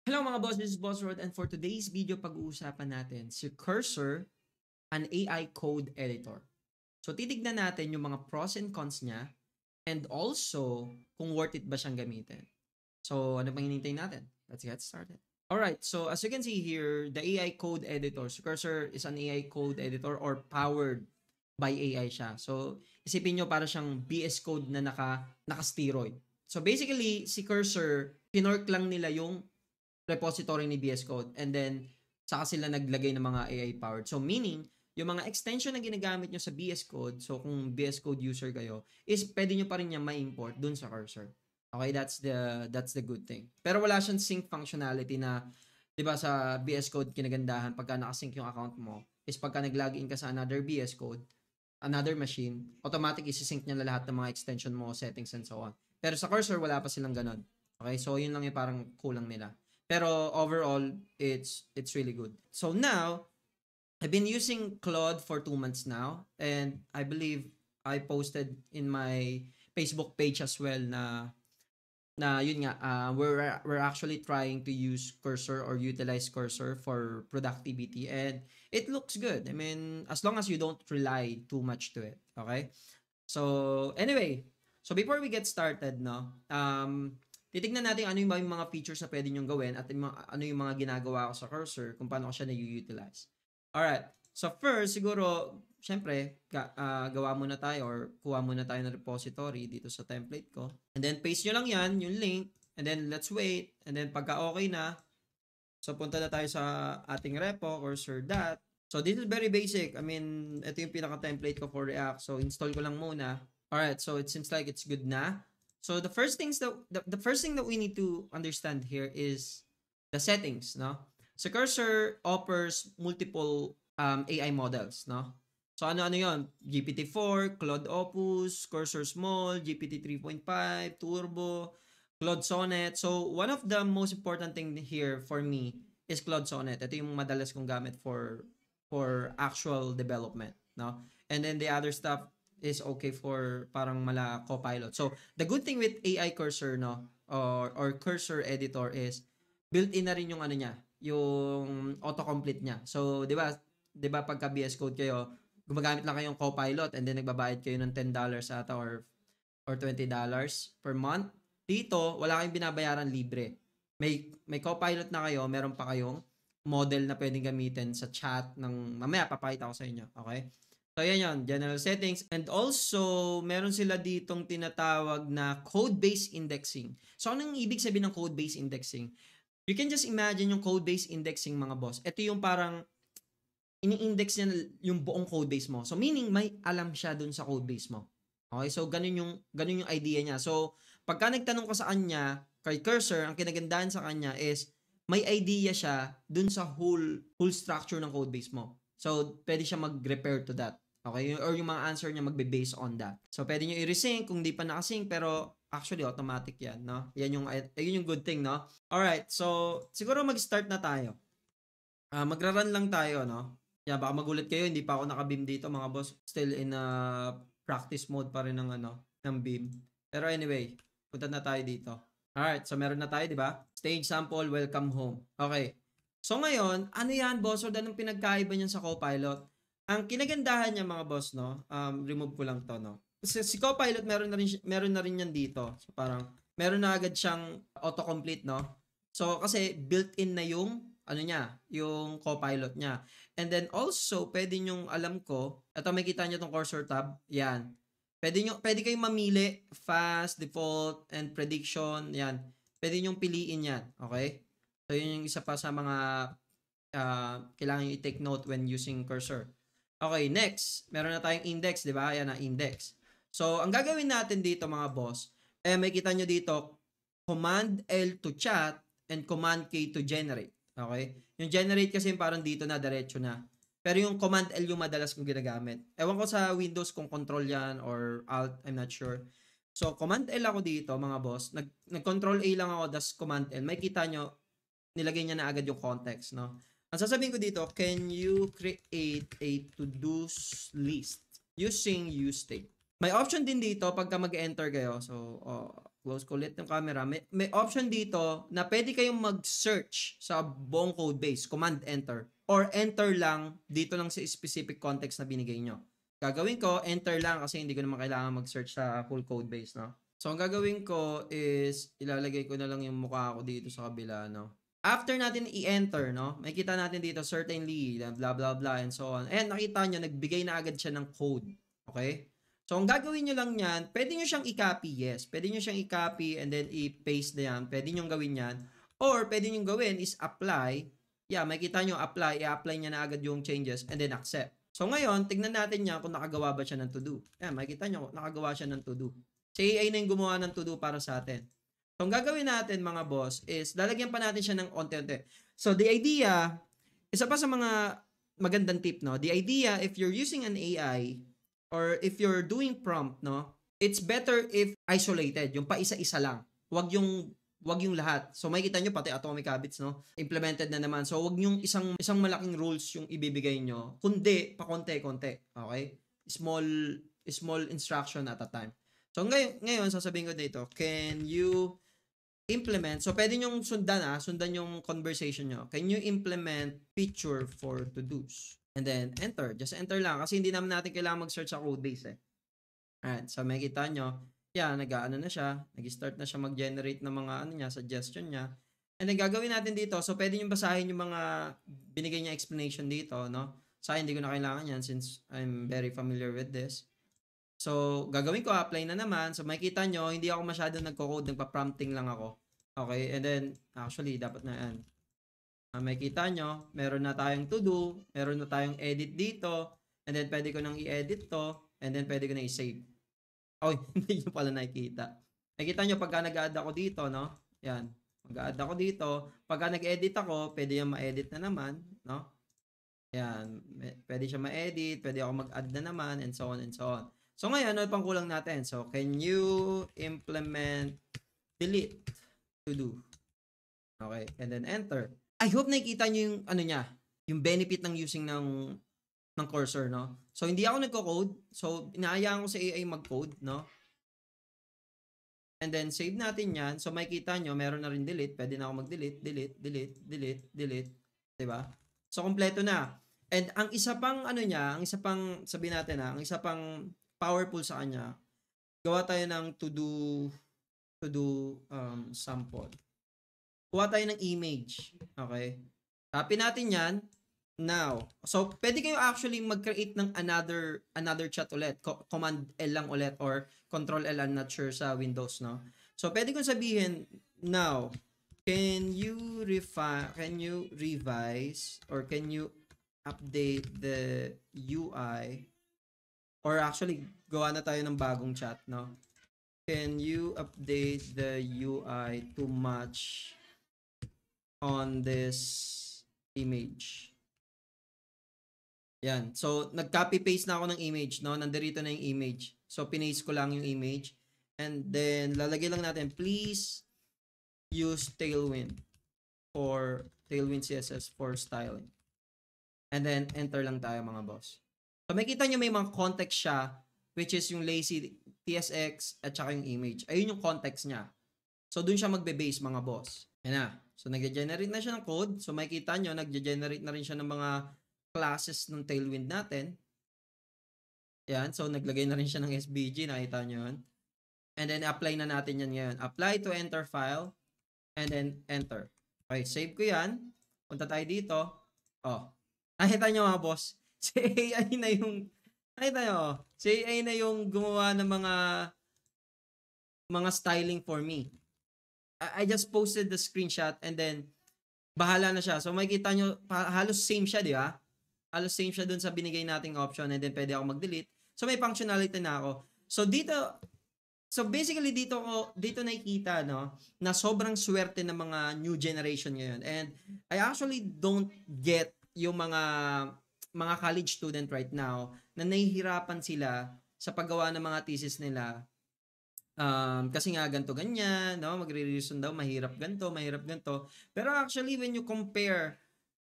Hello mga boss, this is Boss Rod, and for today's video pag-uusapan natin si Cursor, an AI code editor. So titignan natin yung mga pros and cons niya and also kung worth it ba siyang gamitin. So ano pang hinihintay natin? Let's get started. Alright, so as you can see here, the AI code editor. So Cursor is an AI code editor or powered by AI siya. So isipin nyo para siyang BS Code na naka-steroid. So basically, si Cursor, pinork lang nila yung repository ni VS Code and then saka sila naglagay ng mga AI powered. So meaning, yung mga extension na ginagamit nyo sa VS Code, so kung VS Code user kayo, is pwede nyo pa rin niya ma-import dun sa Cursor. Okay, that's the good thing. Pero wala siyang sync functionality na 'di ba sa VS Code kinagandahan pagka naka-sync yung account mo is pagka nag-login ka sa another VS Code, another machine, automatic isi-sync niya na lahat ng mga extension mo, settings and so on. Pero sa Cursor wala pa silang ganun. Okay? So yun lang yung parang kulang nila. Pero overall, it's really good. So now, I've been using Claude for 2 months now, and I believe I posted in my Facebook page as well na yun nga, we're actually trying to use Cursor or utilize Cursor for productivity, and it looks good. I mean, as long as you don't rely too much to it, okay? So anyway, so before we get started, no, titignan natin ano yung mga features na pwede nyong gawin at ano yung mga ginagawa ko sa Cursor kung paano ko siya na-utilize. Alright. So first, siguro, syempre, gawa muna tayo or kuha muna tayo ng repository dito sa template ko. And then paste nyo lang yan, yung link. And then let's wait. And then pagka okay na, so punta na tayo sa ating repo, Cursor.dat. So this is very basic. I mean, ito yung pinaka-template ko for React. So install ko lang muna. Alright, so it seems like it's good na. So the first thing that we need to understand here is the settings, no? So Cursor offers multiple AI models, no? So ano-ano 'yon? GPT-4, Claude Opus, Cursor Small, GPT 3.5, Turbo, Claude Sonnet. So one of the most important thing here for me is Claude Sonnet. Ito yung madalas kong gamit for actual development, no? And then the other stuff is okay for parang mala Copilot. So, the good thing with AI Cursor, no, or Cursor Editor is built-in na rin yung ano niya, yung autocomplete niya. So, 'di ba pagka VS Code kayo, gumagamit lang kayong Copilot and then nagbabayad kayo ng $10 ata or $20 per month. Dito, wala kayong binabayaran, libre. May Copilot na kayo, meron pa kayong model na pwedeng gamitin sa chat ng mamaya papakita ko sa inyo, okay? So, yan yun, general settings. And also, meron sila ditong tinatawag na code-based indexing. So, anong ibig sabihin ng code-based indexing? You can just imagine yung code-based indexing, mga boss. Ito yung parang ini-index niya yung buong codebase mo. So, meaning, may alam siya dun sa codebase mo. Okay? So, ganun yung idea niya. So, pagka nagtanong ka sa kanya, kay Cursor, ang kinagandahan sa kanya is, may idea siya dun sa whole structure ng codebase mo. So, pwede siya mag-repair to that. Okay? Or yung mga answer niya magbe-base on that. So, pwede nyo i-resync kung di pa nakasync, pero actually, automatic yan, no? Yun yung good thing, no? Alright, so, siguro mag-start na tayo. Magra-run lang tayo, no? Yeah, baka magulat kayo, hindi pa ako naka-beam dito, mga boss. Still in practice mode pa rin ng beam. Pero anyway, punta na tayo dito. Alright, so meron na tayo, di ba? Stage sample, welcome home. Okay. So ngayon, ano yan, boss? O anong pinagkaiba niyan sa Copilot? Ang kinagandahan niya, mga boss, no? Remove ko lang to, no? Si Copilot, meron na rin yan dito. So parang, meron na agad siyang autocomplete, no? So, kasi built-in na yung, ano niya, yung Copilot niya. And then also, pwede nyong, alam ko, ito makita nyo tong Cursor tab, yan. Pwede kayong mamili, fast, default, and prediction, yan. Pwede nyong piliin yan, okay? So, yun yung isa pa sa mga kailangan nyo i-take note when using Cursor. Okay, next, meron na tayong index, di ba? Ayan na, index. So, ang gagawin natin dito, mga boss, may kita nyo dito, Command L to chat, and Command K to generate. Okay? Yung generate kasi parang dito na, diretso na. Pero yung Command L yung madalas kong ginagamit. Ewan ko sa Windows kung control yan or Alt, I'm not sure. So, Command L ako dito, mga boss. Nag-Control A lang ako, das Command L. May kita nyo, nilagay niya na agad yung context, no? Ang sasabihin ko dito, can you create a to-dos list using useState? May option din dito pagka mag-enter kayo. So, close ko ulit yung camera. May option dito na pwede kayong mag-search sa buong code base, command enter, or enter lang dito lang sa specific context na binigay nyo. Gagawin ko, enter lang kasi hindi ko naman kailangan mag-search sa full code base, no? So, ang gagawin ko is, ilalagay ko na lang yung mukha ko dito sa kabila, no? After natin i-enter, no? Makikita natin dito, certainly, blah, blah, blah, and so on. And nakita nyo, nagbigay na agad siya ng code. Okay? So, ang gagawin nyo lang yan, pwede nyo siyang i-copy, yes. Pwede nyo siyang i-copy and then i-paste na yan. Pwede nyo gawin yan. Or, pwede nyo gawin is apply. Yeah, makikita nyo, apply. I-apply niya na agad yung changes and then accept. So, ngayon, tignan natin niya kung nakagawa ba siya ng to-do. Yeah, makikita nyo, nakagawa siya ng to-do. Si AI na yung gumawa ng to-do para sa atin. So, ang gagawin natin, mga boss, is lalagyan pa natin siya ng onte-onte. So, the idea, isa pa sa mga magandang tip, no? The idea, if you're using an AI, or if you're doing prompt, no? It's better if isolated, yung pa isa-isa lang. Wag yung lahat. So makikita nyo pati Atomic Habits, no? Implemented na naman. So wag yung isang malaking rules yung ibibigay nyo, kundi pa konti-konti. Okay? Small instruction at a time. So ngayon sasabihin ko dito, can you implement, so pwede nyong sundan yung conversation nyo. Can you implement feature for to-dos? And then enter. Just enter lang kasi hindi naman natin kailangan mag-search sa code base eh. Alright, so makikita nyo, nag-aano na siya, nag-start na siya mag-generate ng mga suggestion niya. And then gagawin natin dito, so pwede nyo basahin yung mga binigay niya explanation dito, no? Sa akin, hindi ko na kailangan yan since I'm very familiar with this. So, gagawin ko, apply na naman. So, makikita nyo, hindi ako masyado nagko-code, nagpa-prompting lang ako. Okay, and then, actually, dapat na yan. Makikita nyo, meron na tayong to do, meron na tayong edit dito, and then pwede ko nang i-edit to, and then pwede ko na i-save. Oh, hindi nyo pala nakikita. Nakikita nyo pagka nag-add ako dito, no? Yan. Mag-add ako dito. Pagka nag-edit ako, pwede yung ma-edit na naman, no? Yan. Pwede siya ma-edit, pwede ako mag-add na naman, and so on and so on. So ngayon, ano pang kulang natin? So, can you implement delete to do? Okay, and then enter. I hope nakikita nyo yung yung benefit ng using ng cursor, no? So, hindi ako nagko-code. So, inaayaan ko sa AI mag-code, no? And then, save natin yan. So, makikita nyo, meron na rin delete. Pwede na ako mag-delete, delete. Diba? So, kompleto na. And ang isa pang, sabihin natin ang isa pang powerful sa kanya, gawa tayo ng to do sample. Kuha tayo ng image. Okay? Copy natin yan. Now, so pwede kayo actually mag-create ng another chat ulit. Command L lang ulit or Control L, I'm not sure sa Windows, no? So pwede kong sabihin, now, can you revise or can you update the UI, or actually gawa na tayo ng bagong chat, no? Can you update the UI to match on this image? Yan. So, nag-copy-paste na ako ng image, no? Nandirito na yung image. So, pinaste ko lang yung image. And then, lalagay lang natin, please use Tailwind CSS for styling. And then, enter lang tayo, mga boss. So, makita nyo may mga context siya, which is yung lazy TSX at saka yung image. Ayun yung context niya. So, dun siya magbe-base, mga boss. Yan na. So, nag-generate na siya ng code. So, makikita nyo, nag-generate na rin siya ng mga classes ng Tailwind natin. Yan. So, naglagay na rin siya ng SVG. Nakita nyo yun. And then, apply na natin yan ngayon. Apply to enter file. And then, enter. Okay, save ko yan. Punta tayo dito. Oh. Nakita nyo mga boss. Si AI na yung nakita nyo. Si AI na yung gumawa ng mga styling for me. I just posted the screenshot and then bahala na siya. So, makikita nyo, halos same siya, di ba? Halos same siya dun sa binigay nating option and then pwede ako mag-delete. So, may functionality na ako. So, basically, dito nakikita, no, na sobrang swerte ng mga new generation ngayon. And I actually don't get yung mga college student right now na nahihirapan sila sa paggawa ng mga thesis nila. Kasi nga ganto ganyan, no? Magre-reason daw mahirap ganto. Pero actually when you compare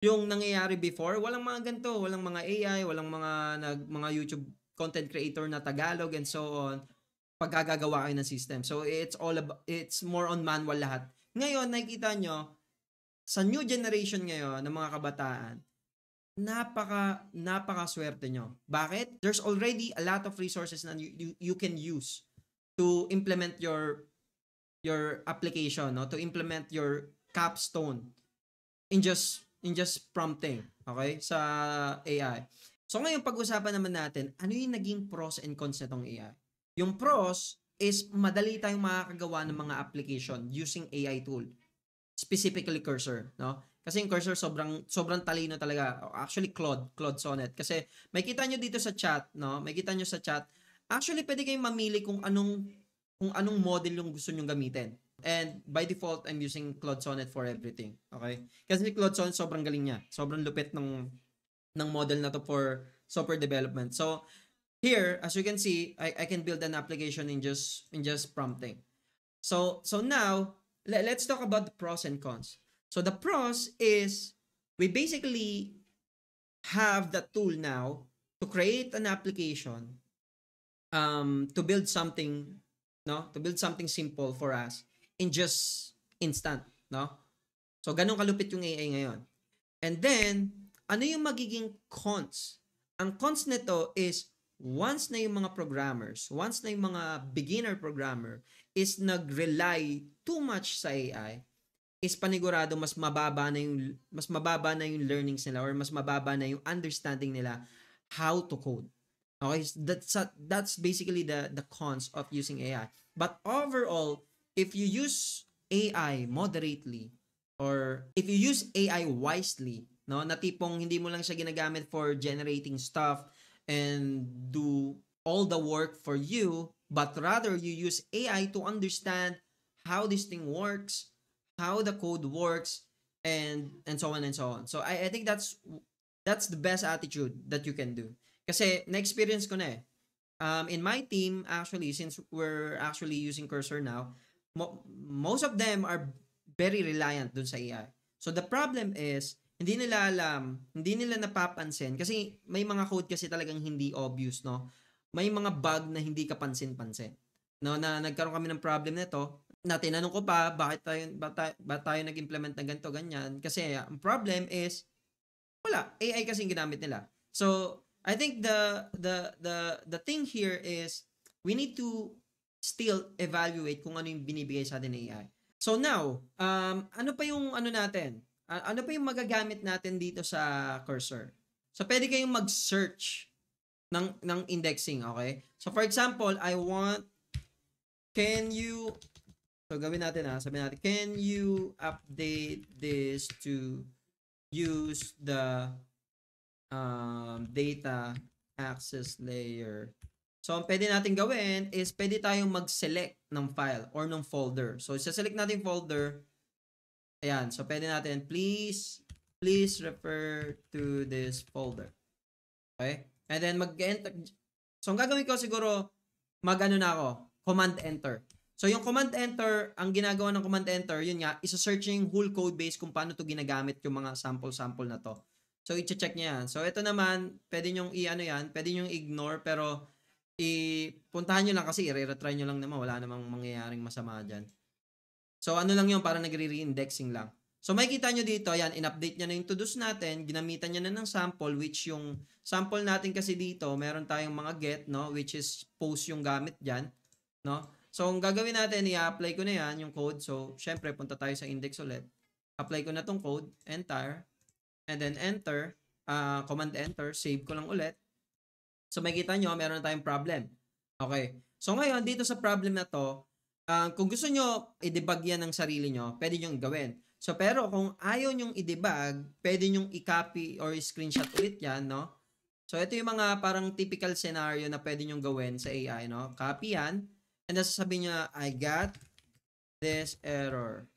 yung nangyayari before, walang mga ganto, walang mga AI, walang mga YouTube content creator na Tagalog and so on. paggagawa kayo ng system. So, it's more on manual lahat. Ngayon, nakikita nyo, sa new generation ngayon ng mga kabataan, napaka swerte nyo. Bakit? There's already a lot of resources na you can use to implement your application, no? To implement your capstone in just prompting, okay? Sa AI. So ngayon pag-usapan naman natin, ano yung naging pros and cons nitong AI? Yung pros is madali tayong makakagawa ng mga application using AI tool. Specifically Cursor, no? Kasi yung Cursor sobrang talino talaga. Actually Claude Sonnet kasi may kita nyo dito sa chat, no? May kita nyo sa chat. Actually pwede kayong mamili kung anong model yung gusto nyong gamitin. And by default, I'm using Claude Sonnet for everything. Okay? Kasi Claude Sonnet sobrang galing niya. Sobrang lupit ng model na to for software development. So, here, as you can see, I can build an application in just prompting. So now, let's talk about the pros and cons. So the pros is we basically have the tool now to create an application to build something, no? To build something simple for us in just instant, no? So ganun kalupit yung AI ngayon. And then, ano yung magiging cons? Ang cons nito is once na yung mga programmers, once na yung mga beginner programmer is nag-rely too much sa AI, is panigurado mas mababa na yung learnings nila or mas mababa na yung understanding nila how to code. Okay, that's basically the cons of using AI. But overall, if you use AI moderately or if you use AI wisely, no, na tipong hindi mo lang siya ginagamit for generating stuff and do all the work for you, but rather you use AI to understand how this thing works, how the code works, and so on and so on. So I think that's the best attitude that you can do. Kasi na-experience ko na eh. In my team, actually, since we're actually using Cursor now, most of them are very reliant dun sa AI. So the problem is, hindi nila alam, hindi nila napapansin, kasi may mga code kasi talagang hindi obvious, no? May mga bug na hindi ka pansin-pansin. No, na nagkaroon kami ng problem nito, na tinanong ko pa, bakit tayo nag-implement ng ganito, ganyan? Kasi ang problem is, wala, AI kasi ginamit nila. So, I think the thing here is we need to still evaluate kung ano yung binibigay sa atin ng AI. So now, ano pa yung natin? Ano pa yung magagamit natin dito sa Cursor? So pwede kayong mag-search ng indexing, okay? So for example, gawin natin sabihin natin, can you update this to use the data access layer. So, ang pwede natin gawin is pwede tayong mag-select ng file or ng folder. So, isa-select natin yung folder. Ayan. So, pwede natin, please refer to this folder. Okay? And then, mag-enter. So, ang gagawin ko siguro, command-enter. So, yung command-enter, ang ginagawa ng command-enter, yun nga, isa-search yung whole code base kung paano to ginagamit yung mga sample na to. So, i-check niya yan. So, ito naman, pwede nyong pwede nyong ignore, pero puntahan nyo lang kasi i-retry nyo lang naman, wala namang mangyayaring masama dyan. So, ano lang yun, para nagre-re-indexing lang. So, makikita nyo dito, yan, in-update niya na yung to-dos natin, ginamitan niya na ng sample, which yung sample natin kasi dito, meron tayong mga get, no, which is post yung gamit dyan, no. So, ang gagawin natin, i-apply ko na yan, yung code. So, syempre, punta tayo sa index ulit. Apply ko na tong code, entire. And then enter, command enter, save ko lang ulit. So makikita nyo, meron na tayong problem. Okay. So ngayon, dito sa problem na to, kung gusto nyo i-debug yan ng sarili nyo, pwede nyo gawin. So pero kung ayaw nyong i-debug, pwede nyong i-copy or i-screenshot ulit yan, no? So ito yung mga parang typical scenario na pwede nyong gawin sa AI, no? Copy yan, and then sasabihin nyo, I got this error.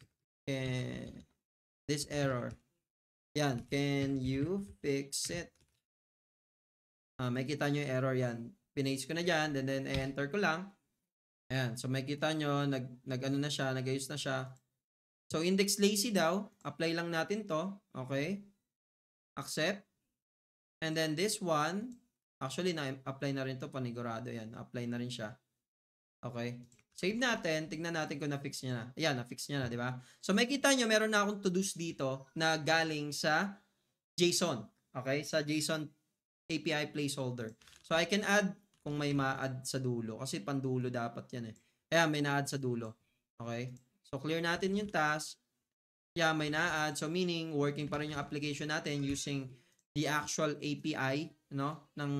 This error. Yan, can you fix it? Makikita nyo yung error yan. Pinaste ko na dyan, then enter ko lang. Ayan, so makikita nyo, nag-ano na siya, nag-ayos na siya. So, index lazy daw. Apply lang natin to. Okay. Accept. And then this one, actually, na-apply na rin to, panigurado yan. Apply na rin siya. Okay? Save natin, tignan natin kung na-fix niya na. Ayan, na-fix niya na, di ba? So, makikita nyo, meron na akong to-dos dito na galing sa JSON. Okay? Sa JSON API placeholder. So, I can add kung may ma-add sa dulo. Kasi pandulo dapat yan eh. Ayan, may na-add sa dulo. Okay? So, clear natin yung task. Yeah, may na-add. So, meaning, working pa rin yung application natin using the actual API, no? Ng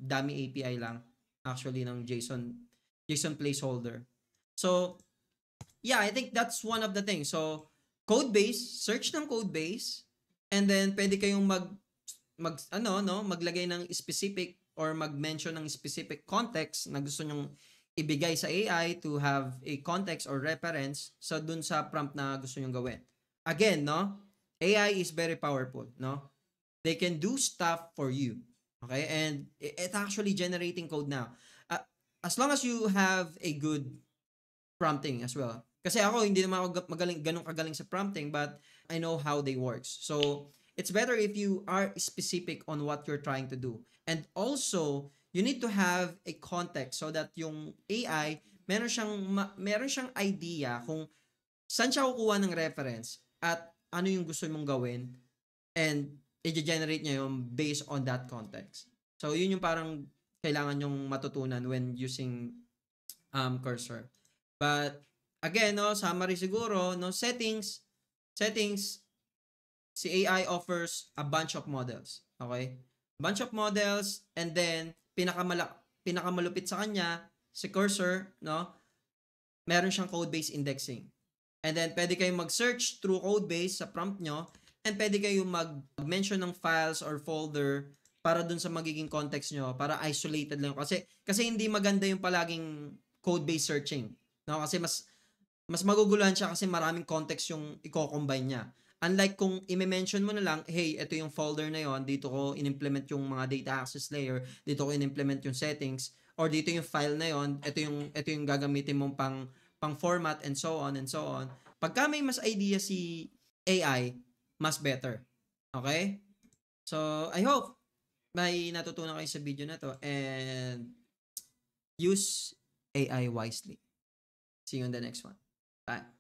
dummy API lang. Actually, ng JSON placeholder. So, yeah, I think that's one of the things. So, code base, search ng code base, and then pwede kayong maglagay ng specific or mag-mention ng specific context na gusto nyong ibigay sa AI to have a context or reference sa dun sa prompt na gusto nyong gawin. Again, no? AI is very powerful, no? They can do stuff for you. Okay? And it's actually generating code now. As long as you have a good prompting as well. Kasi ako, hindi naman ako ganun kagaling sa prompting, but I know how they works. So, it's better if you are specific on what you're trying to do. And also, you need to have a context so that yung AI, meron siyang idea kung saan siya kukuha ng reference at ano yung gusto mong gawin, and i-generate niya yung based on that context. So, yun yung parang kailangan yung matutunan when using cursor. But again, no, summary siguro, no, settings, si AI offers a bunch of models. Okay? Bunch of models, and then pinakamalupit sa kanya, si cursor, no, meron siyang code-based indexing. And then pwede kayong mag-search through code-based sa prompt nyo, and pwede kayong mag-mention ng files or folder para dun sa magiging context nyo, para isolated lang. Kasi hindi maganda yung palaging code-based searching. No, kasi mas maguguluhan siya kasi maraming context yung i-combine niya. Unlike kung i-mention mo na lang, hey, ito yung folder na yon, dito ko in-implement yung mga data access layer, dito ko in-implement yung settings, or dito yung file na yon, ito yung gagamitin mong pang format, and so on and so on. Pagka may mas idea si AI, mas better. Okay? So, I hope may natutunan kayo sa video na to, and use AI wisely. See you in the next one. Bye.